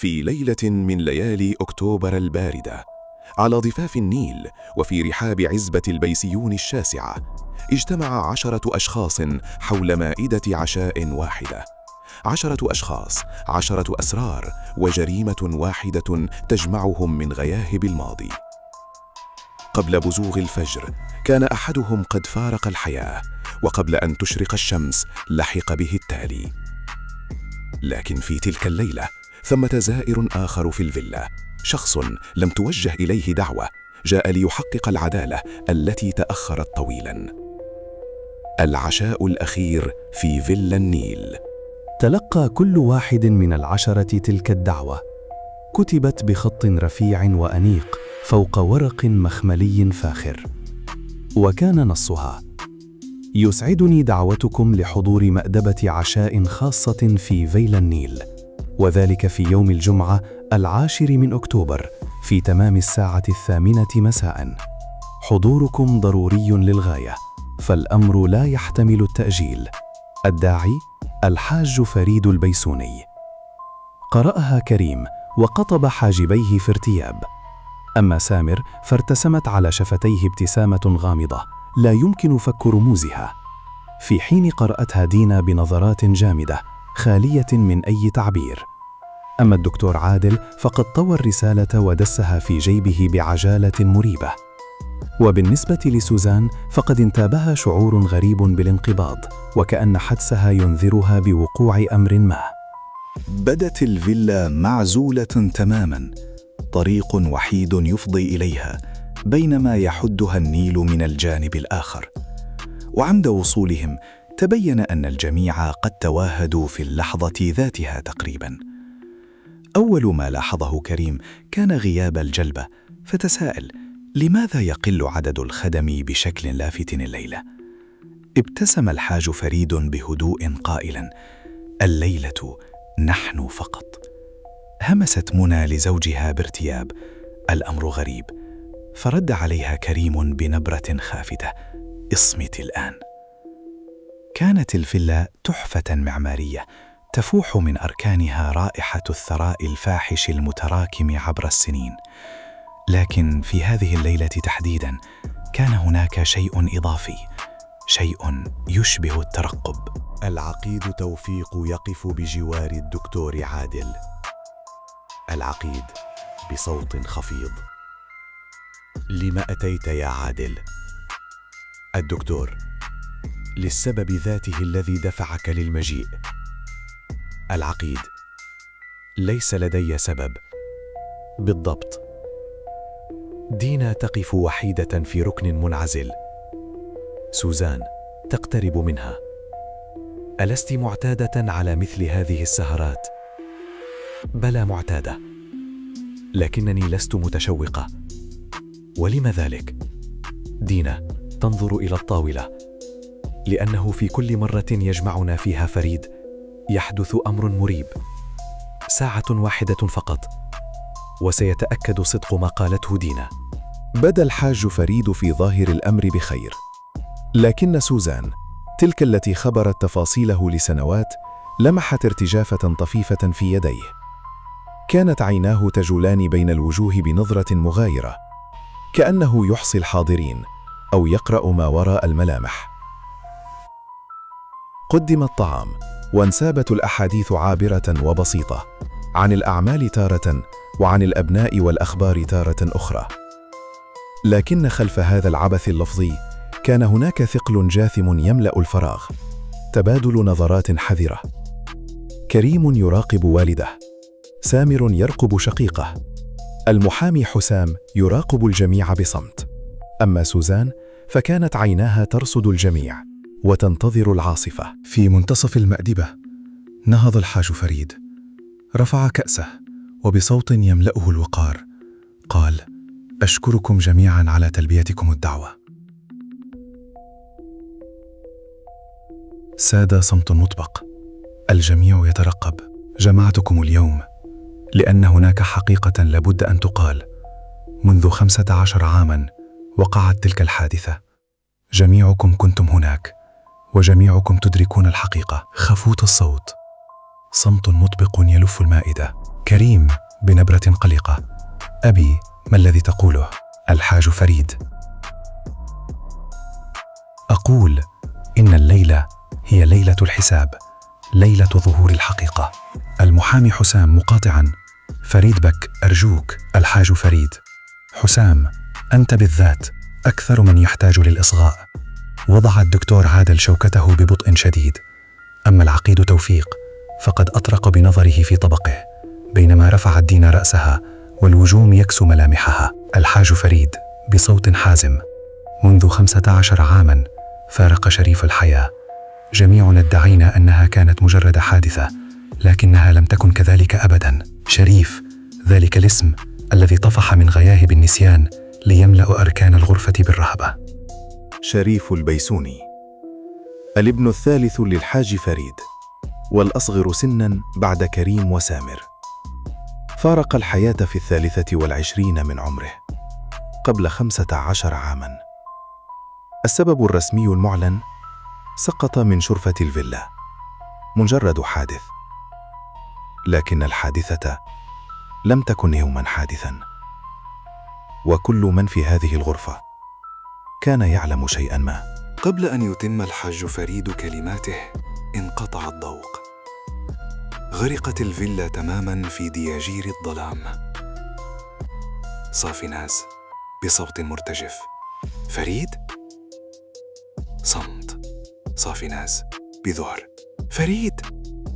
في ليلة من ليالي أكتوبر الباردة، على ضفاف النيل وفي رحاب عزبة البيسيون الشاسعة، اجتمع 10 أشخاص حول مائدة عشاء واحدة. 10 أشخاص، 10 أسرار وجريمة واحدة تجمعهم من غياهب الماضي. قبل بزوغ الفجر كان أحدهم قد فارق الحياة، وقبل أن تشرق الشمس لحق به التالي. لكن في تلك الليلة ثمة زائر آخر في الفيلا، شخص لم توجه إليه دعوة، جاء ليحقق العدالة التي تأخرت طويلاً. العشاء الأخير في فيلا النيل. تلقى كل واحد من 10 تلك الدعوة، كتبت بخط رفيع وأنيق فوق ورق مخملي فاخر، وكان نصها: يسعدني دعوتكم لحضور مأدبة عشاء خاصة في فيلا النيل، وذلك في يوم الجمعة 10 من أكتوبر في تمام 8:08 مساء. حضوركم ضروري للغاية، فالأمر لا يحتمل التأجيل. الداعي الحاج فريد البيسوني. قرأها كريم وقطب حاجبيه في ارتياب، أما سامر فارتسمت على شفتيه ابتسامة غامضة لا يمكن فك رموزها، في حين قرأتها دينا بنظرات جامدة خالية من أي تعبير. أما الدكتور عادل فقد طوى الرسالة ودسها في جيبه بعجالة مريبة. وبالنسبة لسوزان فقد انتابها شعور غريب بالانقباض، وكأن حدسها ينذرها بوقوع أمر ما. بدت الفيلا معزولة تماماً، طريق وحيد يفضي إليها، بينما يحدها النيل من الجانب الآخر. وعند وصولهم تبين أن الجميع قد تواهدوا في اللحظة ذاتها تقريباً. أول ما لاحظه كريم كان غياب الجلبة، فتساءل: لماذا يقل عدد الخدم بشكل لافت الليلة؟ ابتسم الحاج فريد بهدوء قائلاً: الليلة نحن فقط. همست منى لزوجها بارتياب: الأمر غريب. فرد عليها كريم بنبرة خافتة: اصمت الآن. كانت الفيلا تحفة معمارية تفوح من أركانها رائحة الثراء الفاحش المتراكم عبر السنين. لكن في هذه الليلة تحديداً كان هناك شيء إضافي، شيء يشبه الترقب. العقيد توفيق يقف بجوار الدكتور عادل. العقيد بصوت خفيض: لما أتيت يا عادل؟ الدكتور: للسبب ذاته الذي دفعك للمجيء. العقيد: ليس لدي سبب. بالضبط. دينا تقف وحيدة في ركن منعزل. سوزان تقترب منها: ألست معتادة على مثل هذه السهرات؟ بلى معتادة، لكنني لست متشوقة. ولم ذلك؟ دينا تنظر إلى الطاولة، لأنه في كل مرة يجمعنا فيها فريد يحدث أمر مريب. ساعة واحدة فقط وسيتأكد صدق ما قالته دينا. بدا الحاج فريد في ظاهر الأمر بخير، لكن سوزان تلك التي خبرت تفاصيله لسنوات لمحت ارتجافة طفيفة في يديه. كانت عيناه تجولان بين الوجوه بنظرة مغايرة، كأنه يحصي الحاضرين أو يقرأ ما وراء الملامح. قدم الطعام وانسابت الأحاديث عابرة وبسيطة، عن الأعمال تارة وعن الأبناء والأخبار تارة أخرى. لكن خلف هذا العبث اللفظي كان هناك ثقل جاثم يملأ الفراغ، تبادل نظرات حذرة. كريم يراقب والده، سامر يرقب شقيقه، المحامي حسام يراقب الجميع بصمت. أما سوزان فكانت عيناها ترصد الجميع وتنتظر العاصفة. في منتصف المأدبة نهض الحاج فريد، رفع كأسه وبصوت يملأه الوقار قال: أشكركم جميعا على تلبيتكم الدعوة. ساد صمت مطبق، الجميع يترقب. جمعتكم اليوم لأن هناك حقيقة لابد أن تقال. منذ 15 عاما وقعت تلك الحادثة، جميعكم كنتم هناك وجميعكم تدركون الحقيقة. خفوت الصوت، صمت مطبق يلف المائدة. كريم بنبرة قلقة: أبي، ما الذي تقوله؟ الحاج فريد: أقول إن الليلة هي ليلة الحساب، ليلة ظهور الحقيقة. المحامي حسام مقاطعا: فريد بك، أرجوك. الحاج فريد: حسام، أنت بالذات أكثر من يحتاج للإصغاء. وضع الدكتور عادل شوكته ببطء شديد. أما العقيد توفيق فقد أطرق بنظره في طبقه، بينما رفعت دينا رأسها والوجوم يكسو ملامحها. الحاج فريد بصوت حازم: منذ 15 عاما فارق شريف الحياة. جميعنا ادعينا أنها كانت مجرد حادثة، لكنها لم تكن كذلك أبدا. شريف، ذلك الاسم الذي طفح من غياهب النسيان ليملأ أركان الغرفة بالرهبة. شريف البيسوني، الابن الثالث للحاج فريد، والأصغر سنا بعد كريم وسامر. فارق الحياة في 23 من عمره قبل 15 عاما. السبب الرسمي المعلن: سقط من شرفة الفيلا، مجرد حادث. لكن الحادثة لم تكن يوما حادثا، وكل من في هذه الغرفة كان يعلم شيئا ما. قبل أن يتم الحاج فريد كلماته انقطع الضوء. غرقت الفيلا تماما في دياجير الظلام. صافناز بصوت مرتجف: فريد؟ صمت. صافناز بذعر: فريد!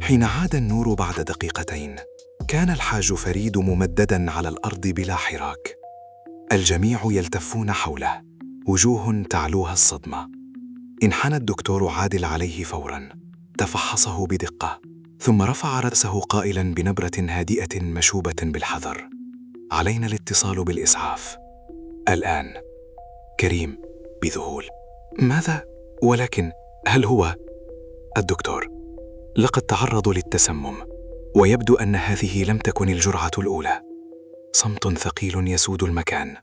حين عاد النور بعد دقيقتين كان الحاج فريد ممددا على الأرض بلا حراك. الجميع يلتفون حوله، وجوه تعلوها الصدمة. انحنى الدكتور عادل عليه فوراً، تفحصه بدقة، ثم رفع رأسه قائلاً بنبرة هادئة مشوبة بالحذر: علينا الاتصال بالإسعاف الآن. كريم بذهول: ماذا؟ ولكن هل هو؟ الدكتور: لقد تعرضوا للتسمم، ويبدو أن هذه لم تكن الجرعة الأولى. صمت ثقيل يسود المكان.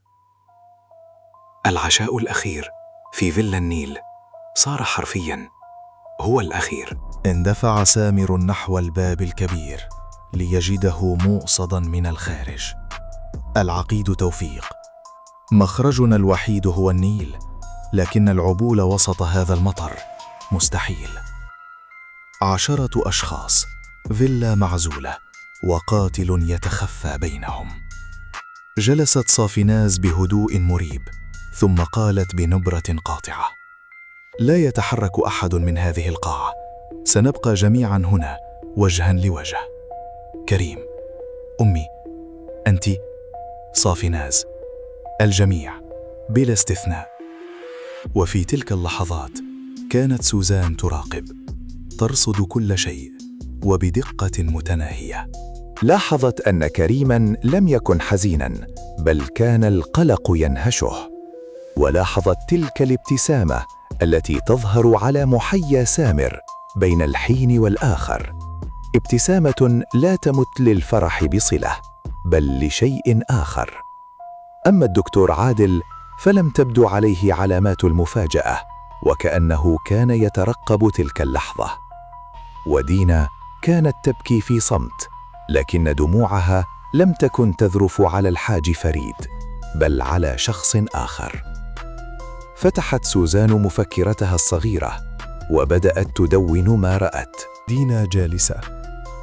العشاء الأخير في فيلا النيل صار حرفياً هو الأخير. اندفع سامر نحو الباب الكبير ليجده موصدا من الخارج. العقيد توفيق: مخرجنا الوحيد هو النيل، لكن العبور وسط هذا المطر مستحيل. 10 أشخاص، فيلا معزولة، وقاتل يتخفى بينهم. جلست صافناز بهدوء مريب، ثم قالت بنبرة قاطعة: لا يتحرك أحد من هذه القاعة، سنبقى جميعا هنا وجها لوجه. كريم: أمي، أنت، صافناز، الجميع بلا استثناء. وفي تلك اللحظات كانت سوزان تراقب، ترصد كل شيء وبدقة متناهية. لاحظت أن كريما لم يكن حزينا، بل كان القلق ينهشه. ولاحظت تلك الابتسامة التي تظهر على محيا سامر بين الحين والآخر، ابتسامة لا تمت للفرح بصلة، بل لشيء آخر. أما الدكتور عادل فلم تبدو عليه علامات المفاجأة، وكأنه كان يترقب تلك اللحظة. ودينا كانت تبكي في صمت، لكن دموعها لم تكن تذرف على الحاج فريد، بل على شخص آخر. فتحت سوزان مفكرتها الصغيرة وبدأت تدون ما رأت. دينا جالسة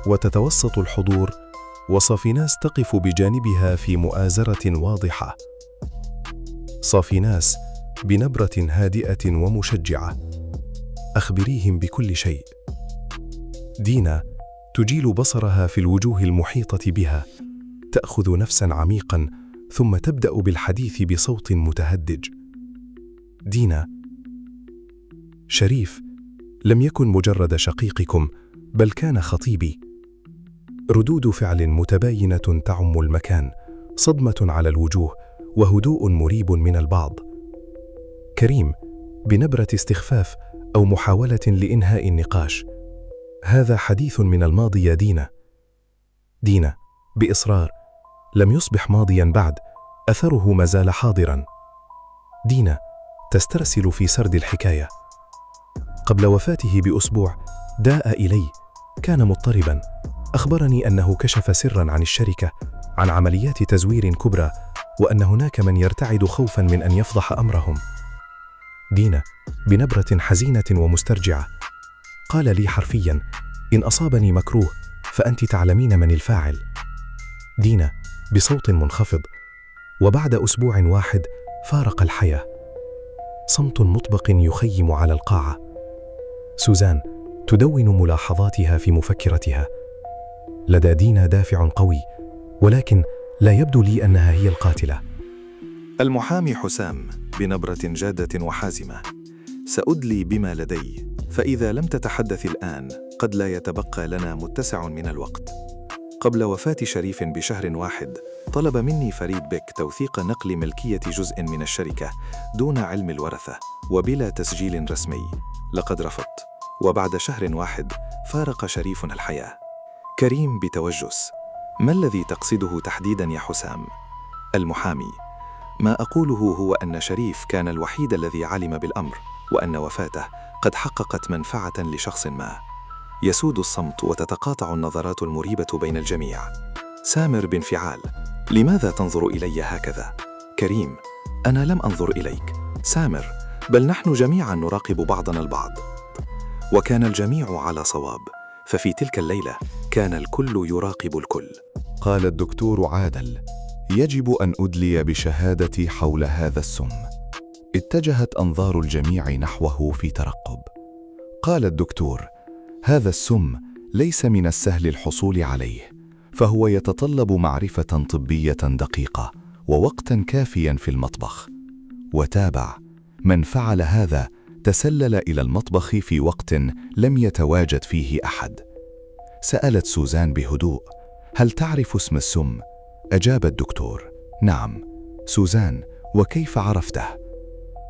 وتتوسط الحضور، وصافناس تقف بجانبها في مؤازرة واضحة. صافناس بنبرة هادئة ومشجعة: أخبريهم بكل شيء. دينا تجيل بصرها في الوجوه المحيطة بها، تأخذ نفساً عميقاً، ثم تبدأ بالحديث بصوت متهدج: دينا، شريف لم يكن مجرد شقيقكم، بل كان خطيبي. ردود فعل متباينة تعم المكان، صدمة على الوجوه، وهدوء مريب من البعض. كريم بنبرة استخفاف أو محاولة لإنهاء النقاش: هذا حديث من الماضي يا دينا. دينا بإصرار: لم يصبح ماضيا بعد، أثره ما زال حاضرا. دينا تسترسل في سرد الحكاية: قبل وفاته بأسبوع داء إلي كان مضطربا. أخبرني أنه كشف سرا عن الشركة عن عمليات تزوير كبرى، وأن هناك من يرتعد خوفا من أن يفضح أمرهم. دينا بنبرة حزينة ومسترجعة قال لي حرفيا: إن أصابني مكروه فأنت تعلمين من الفاعل. دينا بصوت منخفض: وبعد أسبوع واحد فارق الحياة. صمت مطبق يخيم على القاعة. سوزان تدون ملاحظاتها في مفكرتها. لدى دينا دافع قوي، ولكن لا يبدو لي أنها هي القاتلة. المحامي حسام بنبرة جادة وحازمة: سأدلي بما لدي، فإذا لم تتحدث الآن قد لا يتبقى لنا متسع من الوقت. قبل وفاة شريف بشهر واحد طلب مني فريد بك توثيق نقل ملكية جزء من الشركة دون علم الورثة وبلا تسجيل رسمي. لقد رفضت، وبعد شهر واحد فارق شريفنا الحياة. كريم بتوجس: ما الذي تقصده تحديدا يا حسام؟ المحامي: ما أقوله هو أن شريف كان الوحيد الذي علم بالأمر، وأن وفاته قد حققت منفعة لشخص ما. يسود الصمت وتتقاطع النظرات المريبة بين الجميع. سامر بانفعال: لماذا تنظر إلي هكذا؟ كريم: أنا لم أنظر إليك. سامر: بل نحن جميعا نراقب بعضنا البعض. وكان الجميع على صواب، ففي تلك الليلة كان الكل يراقب الكل. قال الدكتور عادل: يجب أن أدلي بشهادتي حول هذا السم. اتجهت أنظار الجميع نحوه في ترقب. قال الدكتور: هذا السم ليس من السهل الحصول عليه، فهو يتطلب معرفة طبية دقيقة ووقتا كافيا في المطبخ. وتابع: من فعل هذا تسلل إلى المطبخ في وقت لم يتواجد فيه أحد. سألت سوزان بهدوء: هل تعرف اسم السم؟ أجاب الدكتور: نعم. سوزان: وكيف عرفته؟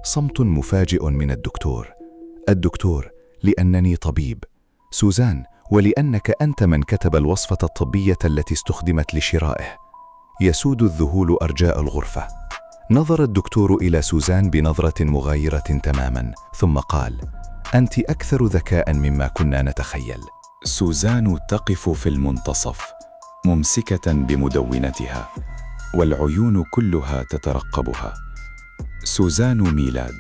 صمت مفاجئ من الدكتور. الدكتور: لأنني طبيب. سوزان: ولأنك أنت من كتب الوصفة الطبية التي استخدمت لشرائه. يسود الذهول أرجاء الغرفة. نظر الدكتور إلى سوزان بنظرة مغايرة تماما، ثم قال: أنت أكثر ذكاء مما كنا نتخيل. سوزان تقف في المنتصف ممسكة بمدونتها، والعيون كلها تترقبها. سوزان ميلاد،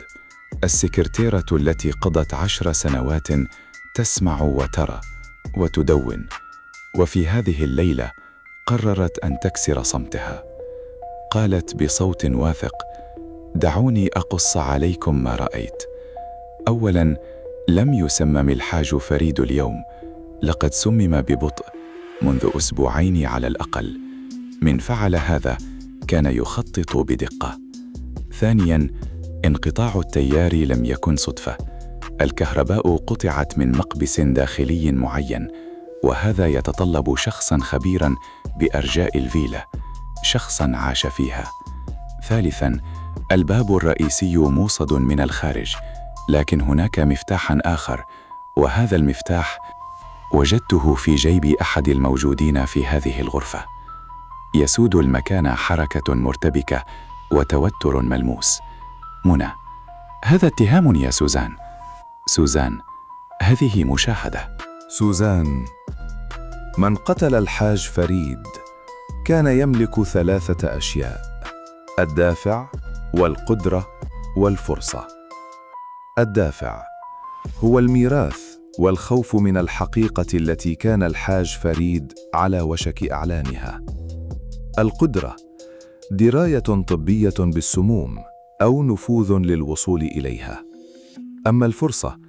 السكرتيرة التي قضت 10 سنوات تسمع وترى وتدون، وفي هذه الليلة قررت أن تكسر صمتها. قالت بصوت واثق: دعوني أقص عليكم ما رأيت. أولاً، لم يسمم الحاج فريد اليوم، لقد سمم ببطء منذ أسبوعين على الأقل. من فعل هذا كان يخطط بدقة. ثانياً، انقطاع التيار لم يكن صدفة. الكهرباء قطعت من مقبس داخلي معين، وهذا يتطلب شخصاً خبيراً بأرجاء الفيلا، شخصاً عاش فيها. ثالثاً، الباب الرئيسي موصد من الخارج، لكن هناك مفتاحاً آخر، وهذا المفتاح وجدته في جيب أحد الموجودين في هذه الغرفة. يسود المكان حركة مرتبكة وتوتر ملموس. منى: هذا اتهام يا سوزان. سوزان: هذه مشاهدة. سوزان: من قتل الحاج فريد كان يملك 3 أشياء: الدافع والقدرة والفرصة. الدافع هو الميراث والخوف من الحقيقة التي كان الحاج فريد على وشك إعلانها. القدرة دراية طبية بالسموم أو نفوذ للوصول إليها. أما الفرصة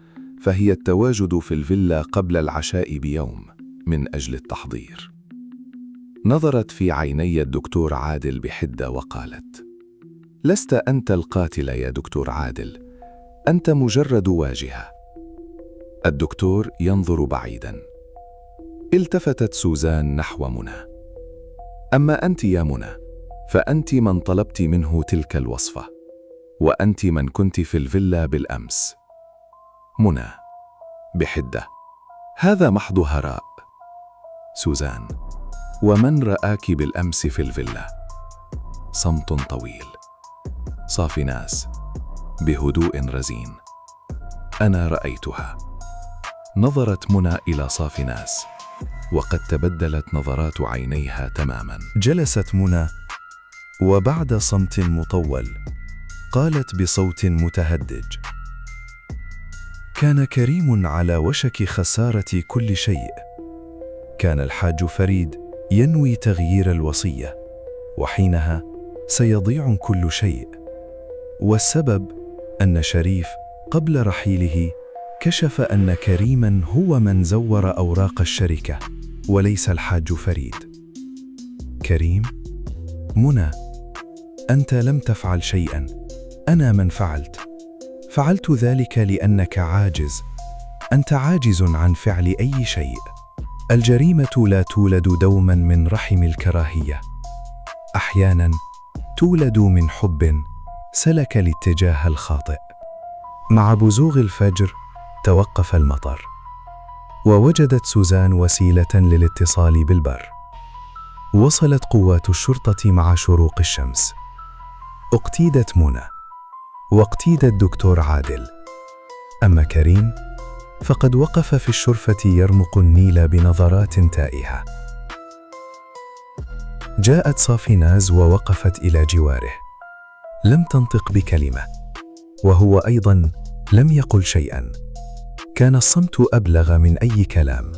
فهي التواجد في الفيلا قبل العشاء بيوم من أجل التحضير. نظرت في عيني الدكتور عادل بحدة وقالت: لست أنت القاتل يا دكتور عادل، أنت مجرد واجهة. الدكتور ينظر بعيدا. التفتت سوزان نحو منى: أما أنت يا منى فأنت من طلبت منه تلك الوصفة، وأنت من كنت في الفيلا بالأمس. منى بحدة: هذا محض هراء. سوزان: ومن رآك بالأمس في الفيلا؟ صمت طويل. صافناس بهدوء رزين: أنا رأيتها. نظرت منى إلى صافناز، وقد تبدلت نظرات عينيها تماما. جلست منى، وبعد صمت مطول قالت بصوت متهدج: كان كريم على وشك خسارة كل شيء. كان الحاج فريد ينوي تغيير الوصية، وحينها سيضيع كل شيء. والسبب أن شريف قبل رحيله كشف أن كريما هو من زور أوراق الشركة وليس الحاج فريد. كريم؟ منى، أنت لم تفعل شيئا، أنا من فعلت ذلك لأنك عاجز. أنت عاجز عن فعل أي شيء. الجريمة لا تولد دوما من رحم الكراهية، أحيانا تولد من حب سلك الاتجاه الخاطئ. مع بزوغ الفجر توقف المطر، ووجدت سوزان وسيلة للاتصال بالبر. وصلت قوات الشرطة مع شروق الشمس. اقتيدت منى، واقتيد الدكتور عادل. أما كريم فقد وقف في الشرفة يرمق النيل بنظرات تائهة. جاءت صافناز ووقفت إلى جواره. لم تنطق بكلمة، وهو أيضا لم يقل شيئا. كان الصمت أبلغ من أي كلام.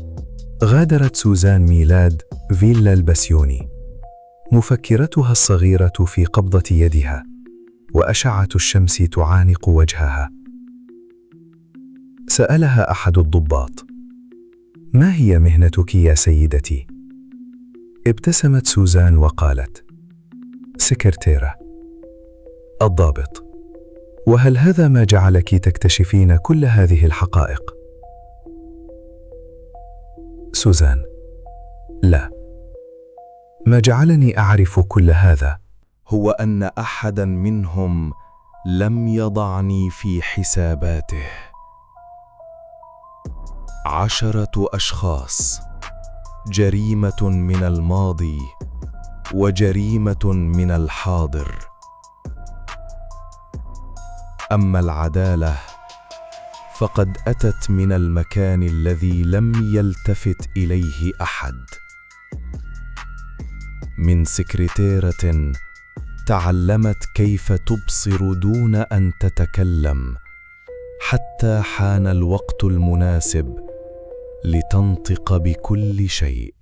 غادرت سوزان ميلاد فيلا البسيوني، مفكرتها الصغيرة في قبضة يدها، وأشعة الشمس تعانق وجهها. سألها أحد الضباط: ما هي مهنتك يا سيدتي؟ ابتسمت سوزان وقالت: سكرتيرة. الضابط: وهل هذا ما جعلك تكتشفين كل هذه الحقائق؟ سوزان: لا، ما جعلني أعرف كل هذا هو أن أحدا منهم لم يضعني في حساباته. 10 أشخاص، جريمة من الماضي وجريمة من الحاضر. أما العدالة فقد أتت من المكان الذي لم يلتفت إليه أحد، من سكرتيرة تعلمت كيف تبصر دون أن تتكلم، حتى حان الوقت المناسب لتنطق بكل شيء.